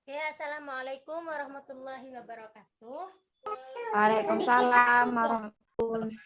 Oke, Assalamualaikum warahmatullahi wabarakatuh. Waalaikumsalam warahmatullahi.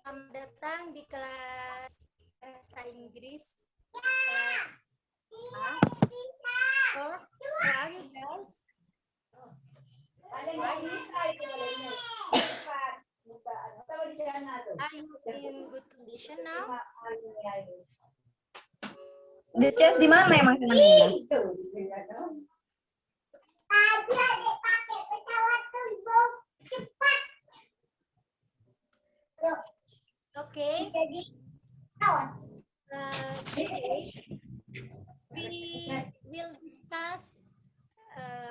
Selamat datang di kelas bahasa Inggris kelas A. How are you guys? How are you? Are you in good condition now? Di CS di mana emang sebenarnya? Okay. Today we will discuss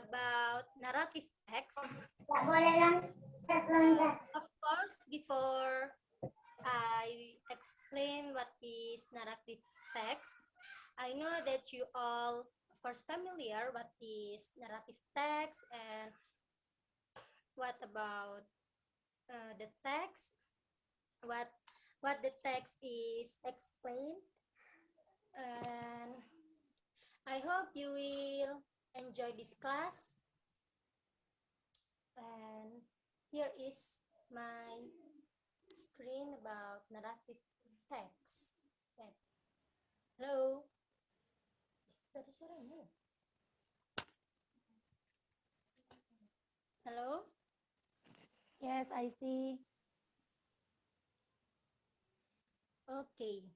about narrative text. Of course, before I explain what is narrative text, I know that you all, of course, familiar what is narrative text and what about the text, what the text is explained, and I hope you will enjoy this class. And here is my screen about narrative text. Hello. Ada suaranya. Hello. Yes, I see. Oke.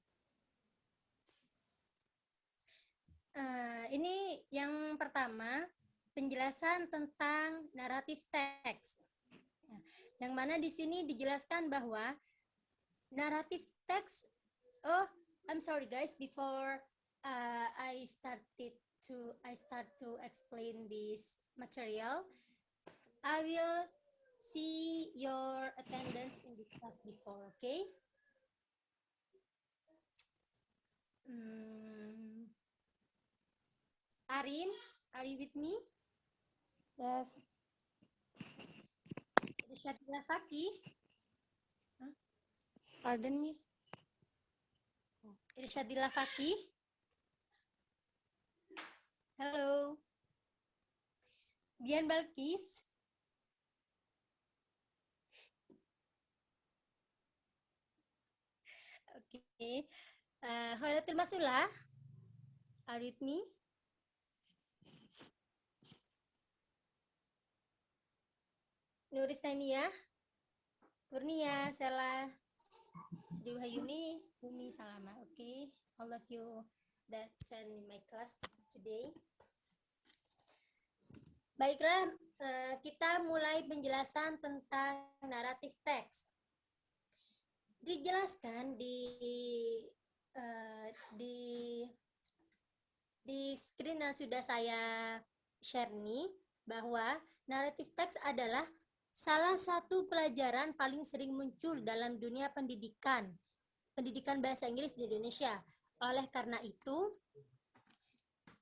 Ini yang pertama, penjelasan tentang narrative text. Yang mana di sini dijelaskan bahwa narrative text. Oh, I'm sorry guys. Before I start to explain this material, I will see your attendance in the class before. Okay. Arin, are you with me? Yes. Irsyadillah Fakih. Pardon, Miss. Irsyadillah Fakih. Halo. Dian Balkis. Oke. Khairatul Masulah. Are you with me? Nuris Tania. Kurnia, Sela, Sri Wahayuni, Bumi Salama. Okay, all of you that attend in my class today. Baiklah, kita mulai penjelasan tentang narrative text. Dijelaskan di screen yang sudah saya share nih bahwa narrative text adalah salah satu pelajaran paling sering muncul dalam dunia pendidikan bahasa Inggris di Indonesia. Oleh karena itu,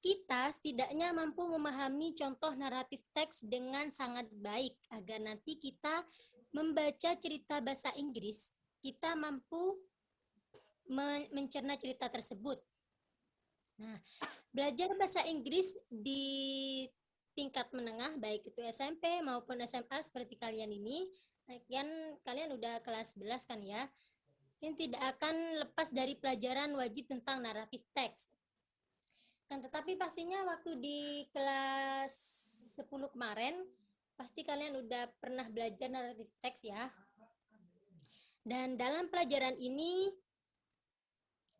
kita setidaknya mampu memahami contoh naratif teks dengan sangat baik agar nanti kita membaca cerita bahasa Inggris, kita mampu mencerna cerita tersebut. Nah, belajar bahasa Inggris di tingkat menengah, baik itu SMP maupun SMA seperti kalian ini, kalian udah kelas 11 kan ya, ini tidak akan lepas dari pelajaran wajib tentang naratif teks. Kan tetapi pastinya waktu di kelas 10 kemarin, pasti kalian udah pernah belajar naratif teks ya. Dan dalam pelajaran ini,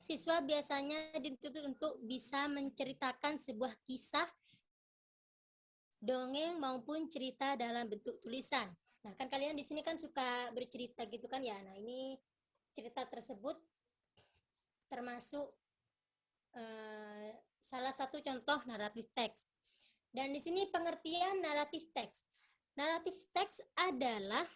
siswa biasanya dituntut untuk bisa menceritakan sebuah kisah, dongeng maupun cerita dalam bentuk tulisan. Nah, kan kalian di sini kan suka bercerita gitu kan ya. Nah, ini cerita tersebut termasuk salah satu contoh naratif teks. Dan di sini pengertian naratif teks. Naratif teks adalah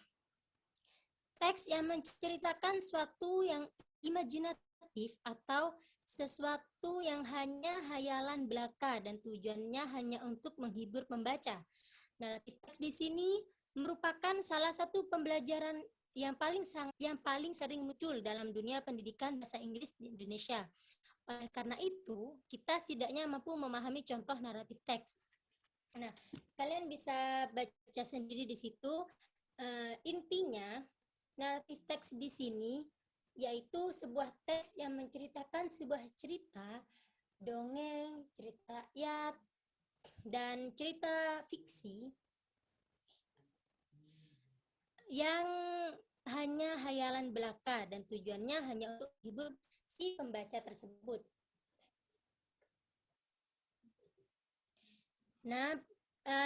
teks yang menceritakan suatu yang imajinatif atau sesuatu yang hanya hayalan belaka dan tujuannya hanya untuk menghibur pembaca. Naratif teks di sini merupakan salah satu pembelajaran yang paling sering muncul dalam dunia pendidikan bahasa Inggris di Indonesia. Oleh karena itu, kita setidaknya mampu memahami contoh naratif teks. Nah, kalian bisa baca sendiri di situ. Intinya, naratif teks di sini yaitu sebuah teks yang menceritakan sebuah cerita, dongeng, cerita rakyat, dan cerita fiksi yang hanya hayalan belaka dan tujuannya hanya untuk menghibur si pembaca tersebut. Nah,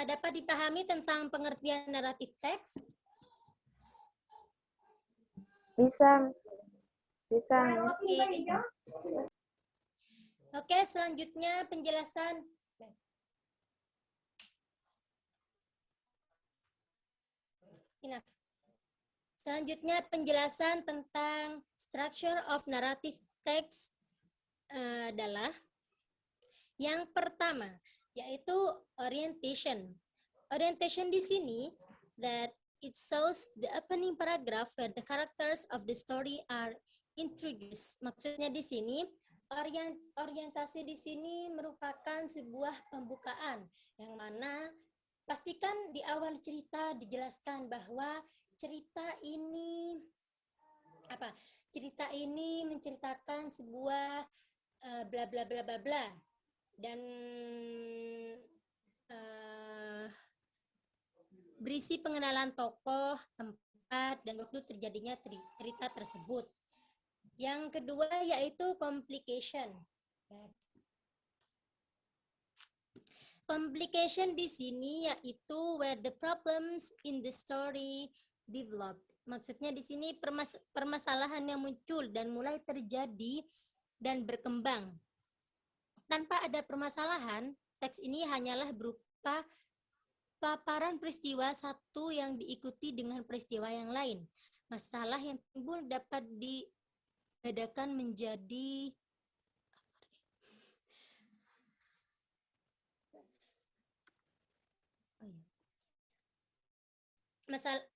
dapat dipahami tentang pengertian naratif teks? Bisa. Bisa. Oke. Oke, selanjutnya penjelasan. Selanjutnya penjelasan tentang structure of narrative text adalah yang pertama, yaitu orientation. Orientation di sini that it shows the opening paragraph where the characters of the story are introduced. Maksudnya di sini orientasi di sini merupakan sebuah pembukaan yang mana pastikan di awal cerita dijelaskan bahwa cerita ini cerita ini menceritakan sebuah bla bla bla bla bla dan berisi pengenalan tokoh, tempat, dan waktu terjadinya cerita tersebut. Yang kedua yaitu complication. Complication di sini yaitu where the problems in the story develop. Maksudnya di sini permasalahan yang muncul dan mulai terjadi dan berkembang. Tanpa ada permasalahan, teks ini hanyalah berupa paparan peristiwa satu yang diikuti dengan peristiwa yang lain. Masalah yang timbul dapat dibedakan menjadi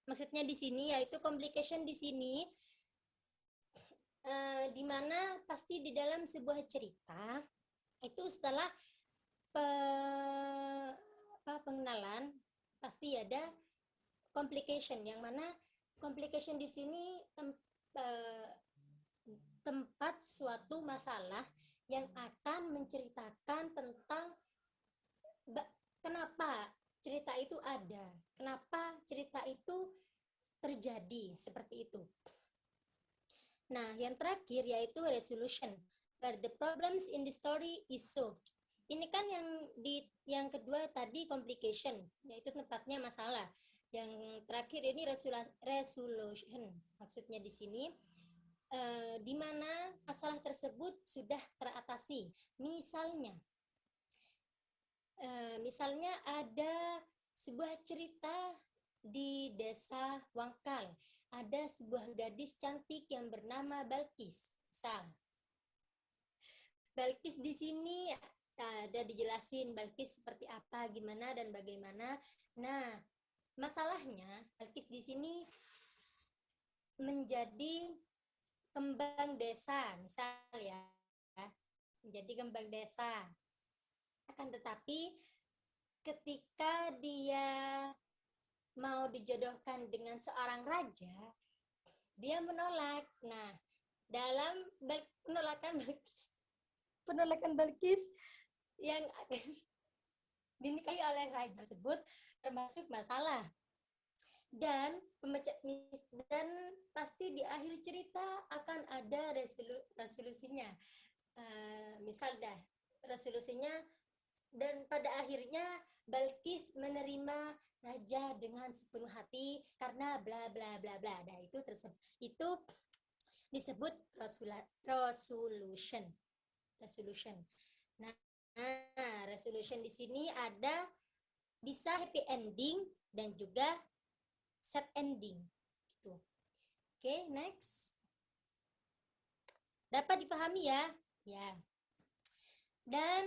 maksudnya di sini yaitu complication di sini di mana pasti di dalam sebuah cerita itu setelah pengenalan pasti ada complication yang mana complication di sini tempat suatu masalah yang akan menceritakan tentang kenapa cerita itu ada, kenapa cerita itu terjadi seperti itu. Nah, yang terakhir yaitu resolution, where the problems in the story is solved. Ini kan yang kedua tadi complication, yaitu tempatnya masalah. Yang terakhir ini resolution. Maksudnya di sini di mana masalah tersebut sudah teratasi. Misalnya ada sebuah cerita di desa Wangkal. Ada sebuah gadis cantik yang bernama Balkis. Balkis di sini ada dijelasin Balkis seperti apa, gimana dan bagaimana. Nah, masalahnya Balkis di sini menjadi kembang desa, misal ya. Menjadi kembang desa. Akan tetapi ketika dia mau dijodohkan dengan seorang raja, dia menolak. Nah, dalam penolakan Balkis yang dinikahi oleh raja tersebut termasuk masalah. Dan pasti di akhir cerita akan ada resolusinya. Misal resolusinya dan pada akhirnya Balkis menerima raja dengan sepenuh hati karena bla bla bla bla. Nah, itu disebut resolution. Nah, resolution di sini ada bisa happy ending dan juga sad ending gitu. Oke, next. Dapat dipahami ya? Ya. Dan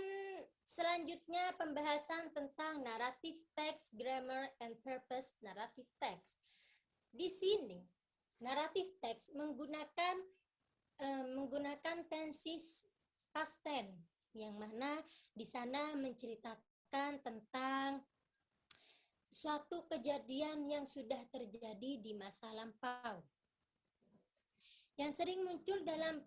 selanjutnya pembahasan tentang narrative text, grammar, and purpose narrative text. Di sini, narrative text menggunakan tenses past tense, yang mana di sana menceritakan tentang suatu kejadian yang sudah terjadi di masa lampau. Yang sering muncul dalam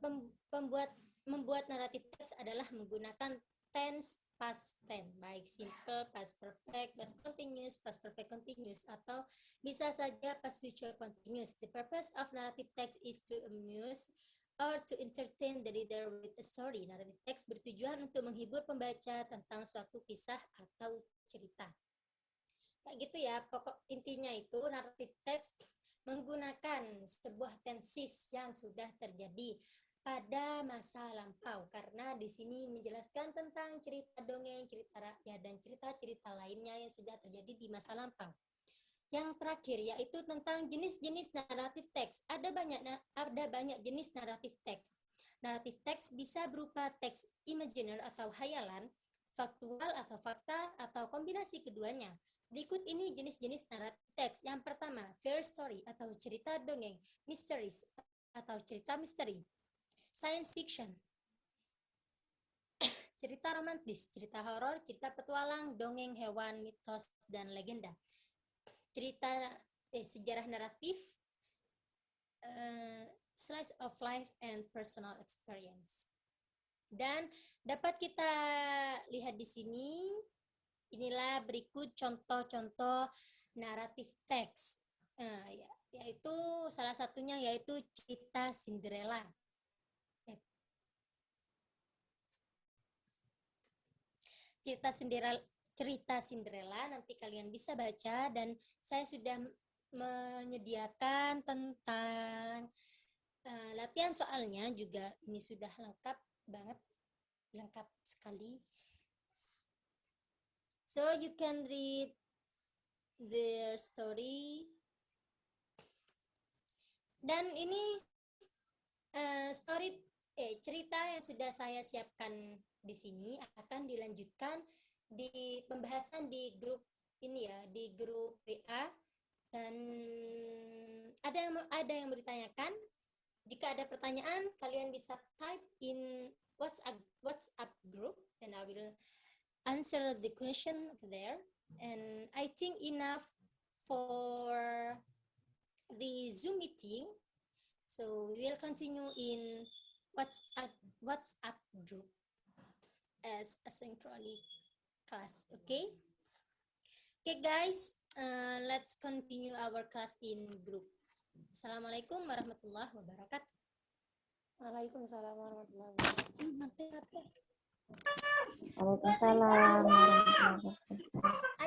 membuat naratif teks adalah menggunakan tense past tense, baik simple, past perfect, past perfect continuous, atau bisa saja past future continuous. The purpose of narrative text is to amuse or to entertain the reader with a story. Narrative text bertujuan untuk menghibur pembaca tentang suatu kisah atau cerita. Kayak gitu ya, pokok intinya itu narrative text menggunakan sebuah tenses yang sudah terjadi pada masa lampau, karena di sini menjelaskan tentang cerita dongeng, cerita rakyat, dan cerita-cerita lainnya yang sudah terjadi di masa lampau. Yang terakhir yaitu tentang jenis-jenis naratif teks. Ada banyak jenis naratif teks. Naratif teks bisa berupa teks imaginer atau hayalan, faktual atau fakta, atau kombinasi keduanya. Berikut ini jenis-jenis naratif teks. Yang pertama, fairy story atau cerita dongeng, mysteries atau cerita misteri, science fiction, cerita romantis, cerita horor, cerita petualang, dongeng hewan, mitos, dan legenda. Cerita sejarah naratif, slice of life and personal experience. Dan dapat kita lihat di sini, inilah berikut contoh-contoh naratif teks. Yaitu salah satunya yaitu cerita Cinderella. Cerita Cinderella nanti kalian bisa baca, dan saya sudah menyediakan tentang latihan soalnya juga. Ini sudah lengkap banget, lengkap sekali. So you can read their story. Dan ini cerita yang sudah saya siapkan di sini akan dilanjutkan di pembahasan di grup ini ya, di grup WA. Dan ada yang mau ditanyakan? Jika ada pertanyaan, kalian bisa type in WhatsApp group, and I will answer the question there. And I think enough for the Zoom meeting. So we will continue in WhatsApp group as a synchronic class. Okay guys, let's continue our class in group. Assalamualaikum warahmatullahi wabarakatuh. Waalaikumsalam warahmatullahi wabarakatuh. Mati apa? Waalaikumsalam warahmatullahi wabarakatuh.